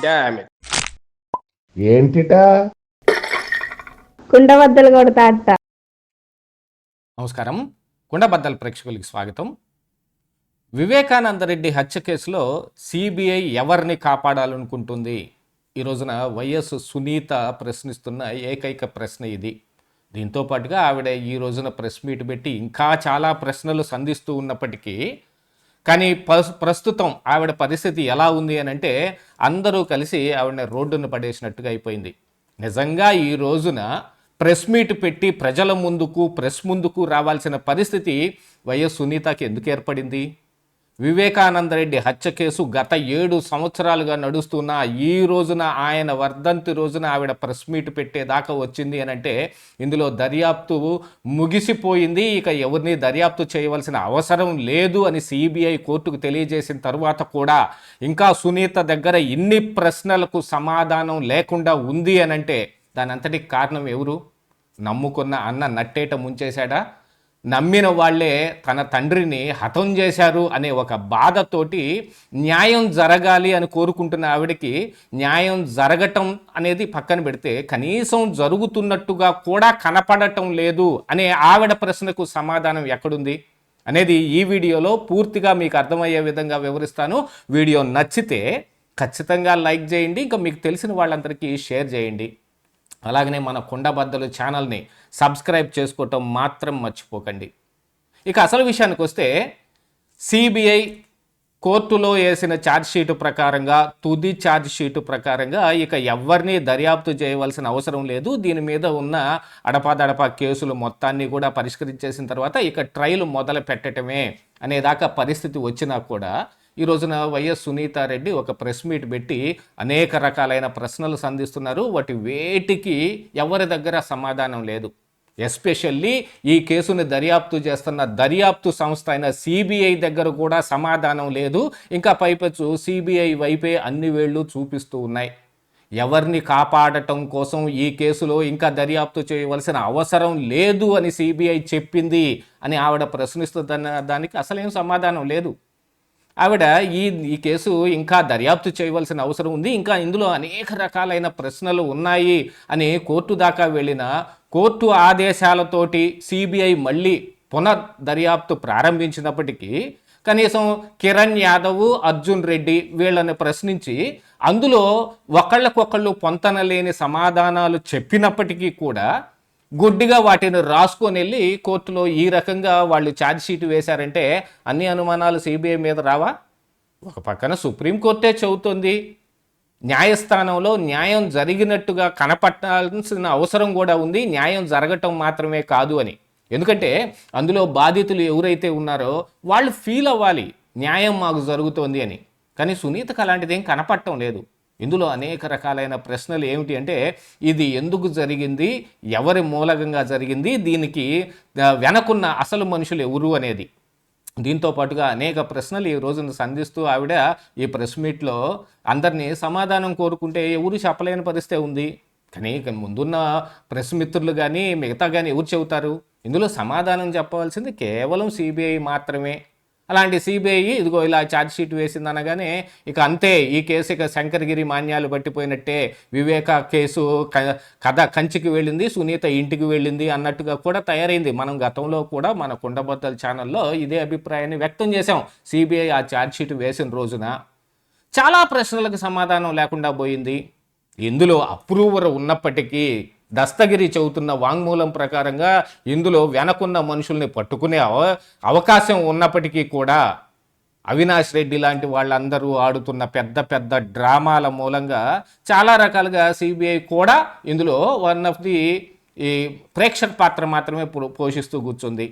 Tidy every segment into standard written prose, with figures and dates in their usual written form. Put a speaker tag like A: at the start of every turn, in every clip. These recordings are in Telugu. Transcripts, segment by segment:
A: Damn it.
B: ఏంటిటా
C: కుండబద్దలు కొడతా అట్ట.
D: నమస్కారం. కుండబద్దల ప్రేక్షకులకి స్వాగతం. వివేకానందరెడ్డి హత్య కేసులో సిబిఐ ఎవరిని కాపాడాలనుకుంటుంది? ఈ రోజున వైఎస్ సునీత ప్రశ్నిస్తున్న ఏకైక ప్రశ్న ఇది. దీంతో పాటుగా ఆవిడ ఈ రోజున ప్రెస్ మీట్ పెట్టి ఇంకా చాలా ప్రశ్నలు సంధిస్తూ ఉన్నప్పటికీ కానీ ప్రస్తుతం ఆవిడ పరిస్థితి ఎలా ఉంది అని అంటే అందరూ కలిసి ఆవిడని రోడ్డును పడేసినట్టుగా అయిపోయింది. నిజంగా ఈ రోజున ప్రెస్ మీట్ పెట్టి ప్రజల ప్రెస్ ముందుకు రావాల్సిన పరిస్థితి వైఎస్ సునీతకి ఎందుకు ఏర్పడింది? వివేకానందరెడ్డి హత్య కేసు గత 7 సంవత్సరాలుగా నడుస్తున్న ఈ రోజున ఆయన వర్ధంతి రోజున ఆవిడ ప్రెస్ మీట్ పెట్టేదాకా వచ్చింది అని అంటే ఇందులో దర్యాప్తు ముగిసిపోయింది, ఇక ఎవరిని దర్యాప్తు చేయవలసిన అవసరం లేదు అని సిబిఐ కోర్టుకు తెలియజేసిన తర్వాత కూడా ఇంకా సునీత దగ్గర ఇన్ని ప్రశ్నలకు సమాధానం లేకుండా ఉంది అని అంటే దాని అంతటికి కారణం ఎవరు? నమ్ముకున్న అన్న నట్టేట ముంచేశాడా? నమ్మిన వాళ్లే తన తండ్రిని హతం చేశారు అనే ఒక బాధతోటి న్యాయం జరగాలి అని కోరుకుంటున్న ఆవిడకి న్యాయం జరగటం అనేది పక్కన పెడితే కనీసం జరుగుతున్నట్టుగా కూడా కనపడటం లేదు అనే ఆవిడ ప్రశ్నకు సమాధానం ఎక్కడుంది అనేది ఈ వీడియోలో పూర్తిగా మీకు అర్థమయ్యే విధంగా వివరిస్తాను. వీడియో నచ్చితే ఖచ్చితంగా లైక్ చేయండి, ఇంకా మీకు తెలిసిన వాళ్ళందరికీ షేర్ చేయండి. అలాగనే మన కుండబద్దలు ఛానల్ని సబ్స్క్రైబ్ చేసుకోవటం మాత్రం మర్చిపోకండి. ఇక అసలు విషయానికి వస్తే సిబిఐ కోర్టులో వేసిన ఛార్జ్షీటు ప్రకారంగా తుది ఛార్జ్షీటు ప్రకారంగా ఇక ఎవరిని దర్యాప్తు చేయవలసిన అవసరం లేదు. దీని మీద ఉన్న అడపాదడపా కేసులు మొత్తాన్ని కూడా పరిష్కరించేసిన తర్వాత ఇక ట్రయల్ మొదలు పెట్టడమే అనేదాకా పరిస్థితి వచ్చినా కూడా ఈ రోజున వైఎస్ సునీతారెడ్డి ఒక ప్రెస్ మీట్ పెట్టి అనేక రకాలైన ప్రశ్నలు సంధిస్తున్నారు. వేటికి ఎవరి దగ్గర సమాధానం లేదు. ఎస్పెషల్లీ ఈ కేసుని దర్యాప్తు చేస్తున్న దర్యాప్తు సంస్థ అయిన సిబిఐ దగ్గర కూడా సమాధానం లేదు. ఇంకా పైపెచ్చు సిబిఐ వైపే అన్ని వేళ్ళు చూపిస్తూ ఉన్నాయి. ఎవరిని కాపాడటం కోసం ఈ కేసులో ఇంకా దర్యాప్తు చేయవలసిన అవసరం లేదు అని సిబిఐ చెప్పింది అని ఆవిడ ప్రశ్నిస్తున్న దానికి అసలేం సమాధానం లేదు. ఆవిడ ఈ కేసు ఇంకా దర్యాప్తు చేయవలసిన అవసరం ఉంది, ఇంకా ఇందులో అనేక రకాలైన ప్రశ్నలు ఉన్నాయి అని కోర్టు దాకా వెళ్ళిన కోర్టు ఆదేశాలతోటి సిబిఐ మళ్ళీ దర్యాప్తు ప్రారంభించినప్పటికీ కనీసం కిరణ్ యాదవ్, అర్జున్ రెడ్డి వీళ్ళని ప్రశ్నించి అందులో ఒకళ్ళకొకళ్ళు పొంతనలేని సమాధానాలు చెప్పినప్పటికీ కూడా గుడ్డిగా వాటిని రాసుకొని వెళ్ళి కోర్టులో ఈ రకంగా వాళ్ళు ఛార్జ్షీట్ వేశారంటే అన్ని అనుమానాలు సిబిఐ మీద రావా? ఒక పక్కన సుప్రీంకోర్టే చెబుతుంది న్యాయస్థానంలో న్యాయం జరిగినట్టుగా కనపట్టాల్సిన అవసరం కూడా ఉంది, న్యాయం జరగటం మాత్రమే కాదు అని. ఎందుకంటే అందులో బాధితులు ఎవరైతే ఉన్నారో వాళ్ళు ఫీల్ అవ్వాలి న్యాయం మాకు జరుగుతోంది అని. కానీ సునీతకు అలాంటిదేం కనపడటం లేదు. ఇందులో అనేక రకాలైన ప్రశ్నలు ఏమిటి అంటే ఇది ఎందుకు జరిగింది, ఎవరి మూలకంగా జరిగింది, దీనికి వెనకున్న అసలు మనుషులు ఎవరు అనేది. దీంతో పాటుగా అనేక ప్రశ్నలు ఈ రోజున సంధిస్తూ ఆవిడ ఈ ప్రెస్ మీట్లో అందరినీ సమాధానం కోరుకుంటే ఎవరు చెప్పలేని పరిస్థితి ఉంది. కానీ ముందున్న ప్రెస్ మిత్రులు కానీ మిగతా కానీ ఎవరు చెబుతారు? ఇందులో సమాధానం చెప్పవలసింది కేవలం సిబిఐ మాత్రమే. అలాంటి సిబిఐ ఇదిగో ఇలా ఛార్జ్షీట్ వేసిందనగానే ఇక అంతే, ఈ కేసు ఇక శంకరగిరి మాన్యాలు పట్టిపోయినట్టే, వివేక కేసు కథ కంచికి వెళ్ళింది, సునీత ఇంటికి వెళ్ళింది అన్నట్టుగా కూడా తయారైంది. మనం గతంలో కూడా మన కుండబద్దల ఛానల్లో ఇదే అభిప్రాయాన్ని వ్యక్తం చేశాం. సిబిఐ ఆ ఛార్జ్షీట్ వేసిన రోజున చాలా ప్రశ్నలకు సమాధానం లేకుండా పోయింది. ఇందులో అప్రూవర్ ఉన్నప్పటికీ దస్తగిరి చెబుతున్న వాంగ్మూలం ప్రకారంగా ఇందులో వెనకున్న మనుషుల్ని పట్టుకునే అవకాశం ఉన్నప్పటికీ కూడా అవినాష్ రెడ్డి లాంటి వాళ్ళందరూ ఆడుతున్న పెద్ద పెద్ద డ్రామాల మూలంగా చాలా రకాలుగా సిబిఐ కూడా ఇందులో వన్ ఆఫ్ ది ఈ ప్రేక్షక పాత్ర మాత్రమే పోషిస్తూ కూర్చుంది.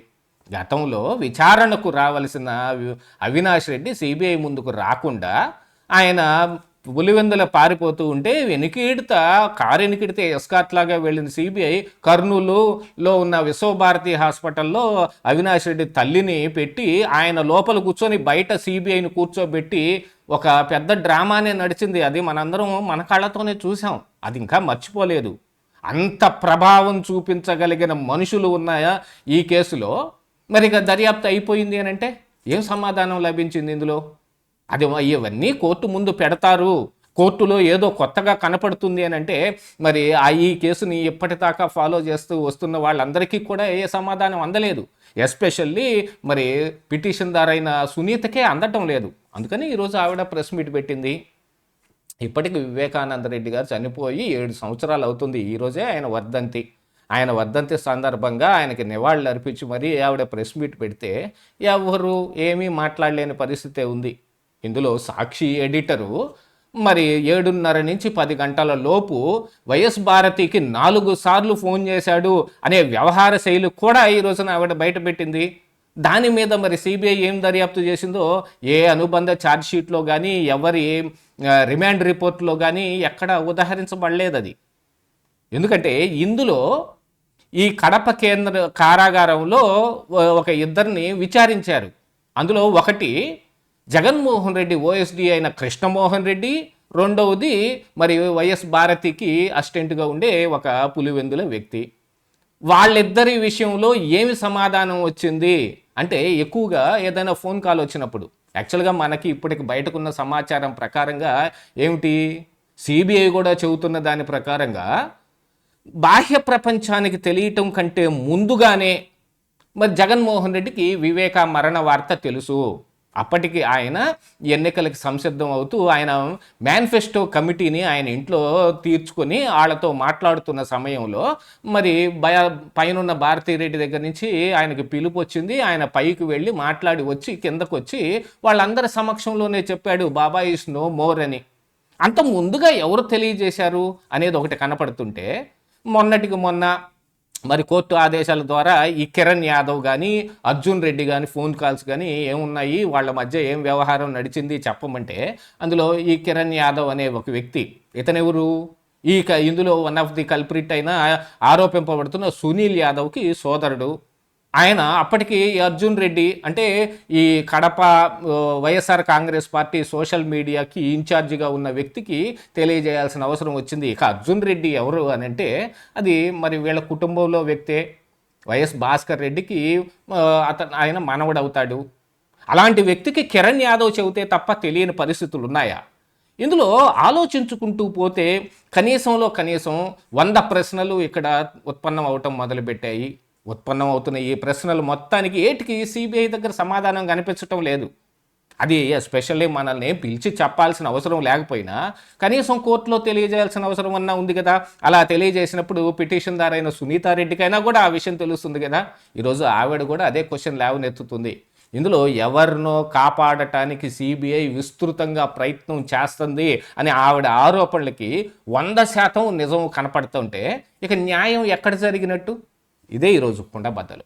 D: గతంలో విచారణకు రావలసిన అవినాష్ రెడ్డి సిబిఐ ముందుకు రాకుండా ఆయన పులివెందుల పారిపోతూ ఉంటే కారు వెనికిడితే ఎస్కాట్ లాగా వెళ్ళిన సిబిఐ కర్నూలులో ఉన్న విశ్వభారతి హాస్పిటల్లో అవినాష్ రెడ్డి తల్లిని పెట్టి ఆయన లోపల కూర్చొని బయట సిబిఐని కూర్చోబెట్టి ఒక పెద్ద డ్రామానే నడిచింది. అది మనందరం మన కళ్ళతోనే చూసాం, అది ఇంకా మర్చిపోలేదు. అంత ప్రభావం చూపించగలిగిన మనుషులు ఉన్నాయా ఈ కేసులో? మరి ఇక దర్యాప్తు అయిపోయింది అని అంటే ఏం సమాధానం లభించింది ఇందులో? అది ఇవన్నీ కోర్టు ముందు పెడతారు కోర్టులో ఏదో కొత్తగా కనపడుతుంది అని అంటే మరి ఈ కేసుని ఇప్పటిదాకా ఫాలో చేస్తూ వస్తున్న వాళ్ళందరికీ కూడా ఏ సమాధానం అందలేదు. ఎస్పెషల్లీ మరి పిటిషన్దార్ అయిన సునీతకే అందటం లేదు. అందుకని ఈరోజు ఆవిడ ప్రెస్ మీట్ పెట్టింది. ఇప్పటికి వివేకానంద రెడ్డి గారు చనిపోయి 7 సంవత్సరాలు అవుతుంది. ఈరోజే ఆయన వర్ధంతి సందర్భంగా ఆయనకి నివాళులు అర్పించి మరీ ఆవిడ ప్రెస్ మీట్ పెడితే ఎవరు ఏమీ మాట్లాడలేని పరిస్థితే ఉంది. ఇందులో సాక్షి ఎడిటరు మరి 7:30 నుంచి 10 గంటల లోపు వైఎస్ భారతికి 4 సార్లు ఫోన్ చేశాడు అనే వ్యవహార శైలి కూడా ఈ రోజున ఆవిడ బయటపెట్టింది. దాని మీద మరి సిబిఐ ఏం దర్యాప్తు చేసిందో ఏ అనుబంధ ఛార్జ్షీట్లో కానీ ఎవరి రిమాండ్ రిపోర్ట్లో కానీ ఎక్కడ ఉదహరించబడలేదు అది. ఎందుకంటే ఇందులో ఈ కడప కేంద్ర కారాగారంలో ఒక ఇద్దరిని విచారించారు. అందులో ఒకటి జగన్మోహన్ రెడ్డి ఓఎస్డీ అయిన కృష్ణమోహన్ రెడ్డి, రెండవది మరి వైఎస్ భారతికి అసిస్టెంట్గా ఉండే ఒక పులివెందుల వ్యక్తి. వాళ్ళిద్దరి విషయంలో ఏమి సమాధానం వచ్చింది అంటే ఎక్కువగా ఏదైనా ఫోన్ కాల్ వచ్చినప్పుడు యాక్చువల్గా మనకి ఇప్పటికి బయటకున్న సమాచారం ప్రకారంగా ఏమిటి, సిబిఐ కూడా చెబుతున్న దాని ప్రకారంగా బాహ్య ప్రపంచానికి తెలియటం కంటే ముందుగానే మరి జగన్మోహన్ రెడ్డికి వివేక మరణ వార్త తెలుసు. అప్పటికి ఆయన ఎన్నికలకి సంసిద్ధం అవుతూ ఆయన మేనిఫెస్టో కమిటీని ఆయన ఇంట్లో తీర్చుకొని వాళ్ళతో మాట్లాడుతున్న సమయంలో మరి పైనున్న భారతీరెడ్డి దగ్గర నుంచి ఆయనకి పిలుపు వచ్చింది. ఆయన పైకి వెళ్ళి మాట్లాడి వచ్చి కిందకు వచ్చి వాళ్ళందరి సమక్షంలోనే చెప్పాడు బాబాయ్ ఈస్ నో మోర్ అని. అంత ముందుగా ఎవరు తెలియజేశారు అనేది ఒకటి కనపడుతుంటే మొన్నటికి మొన్న మరి కోర్టు ఆదేశాల ద్వారా ఈ కిరణ్ యాదవ్ కానీ అర్జున్ రెడ్డి కానీ ఫోన్ కాల్స్ కానీ ఏమున్నాయి, వాళ్ళ మధ్య ఏం వ్యవహారం నడిచింది చెప్పమంటే అందులో ఈ కిరణ్ యాదవ్ అనే ఒక వ్యక్తి, ఇతనెవరు, ఇందులో వన్ ఆఫ్ ది కల్ప్రిట్ అయిన ఆరోపింపబడుతున్న సునీల్ యాదవ్కి సోదరుడు. ఆయన అప్పటికి అర్జున్ రెడ్డి అంటే ఈ కడప వైఎస్ఆర్ కాంగ్రెస్ పార్టీ సోషల్ మీడియాకి ఇన్ఛార్జిగా ఉన్న వ్యక్తికి తెలియజేయాల్సిన అవసరం వచ్చింది. ఇక అర్జున్ రెడ్డి ఎవరు అని అంటే అది మరి వీళ్ళ కుటుంబంలో వ్యక్తే. వైఎస్ భాస్కర్ రెడ్డికి ఆయన మనవడవుతాడు. అలాంటి వ్యక్తికి కిరణ్ యాదవ్ చెబితే తప్ప తెలియని పరిస్థితులు ఉన్నాయా? ఇందులో ఆలోచించుకుంటూ పోతే కనీసం 100 ప్రశ్నలు ఇక్కడ ఉత్పన్నం అవటం మొదలుపెట్టాయి. ఉత్పన్నం అవుతున్న ఈ ప్రశ్నలు మొత్తానికి ఏటికి సిబిఐ దగ్గర సమాధానం కనిపించటం లేదు. అది ఎస్పెషల్లీ మనల్ని పిలిచి చెప్పాల్సిన అవసరం లేకపోయినా కనీసం కోర్టులో తెలియజేయాల్సిన అవసరం అన్నా ఉంది కదా. అలా తెలియజేసినప్పుడు పిటిషన్దార్ అయిన సునీతారెడ్డికైనా కూడా ఆ విషయం తెలుస్తుంది కదా. ఈరోజు ఆవిడ కూడా అదే క్వశ్చన్ లేవనెత్తుతుంది. ఇందులో ఎవరినో కాపాడటానికి సిబిఐ విస్తృతంగా ప్రయత్నం చేస్తుంది అని ఆవిడ ఆరోపణలకి 100% నిజం కనపడుతుంటే ఇక న్యాయం ఎక్కడ జరిగినట్టు? ఇదే ఈరోజు కుండబద్దలు.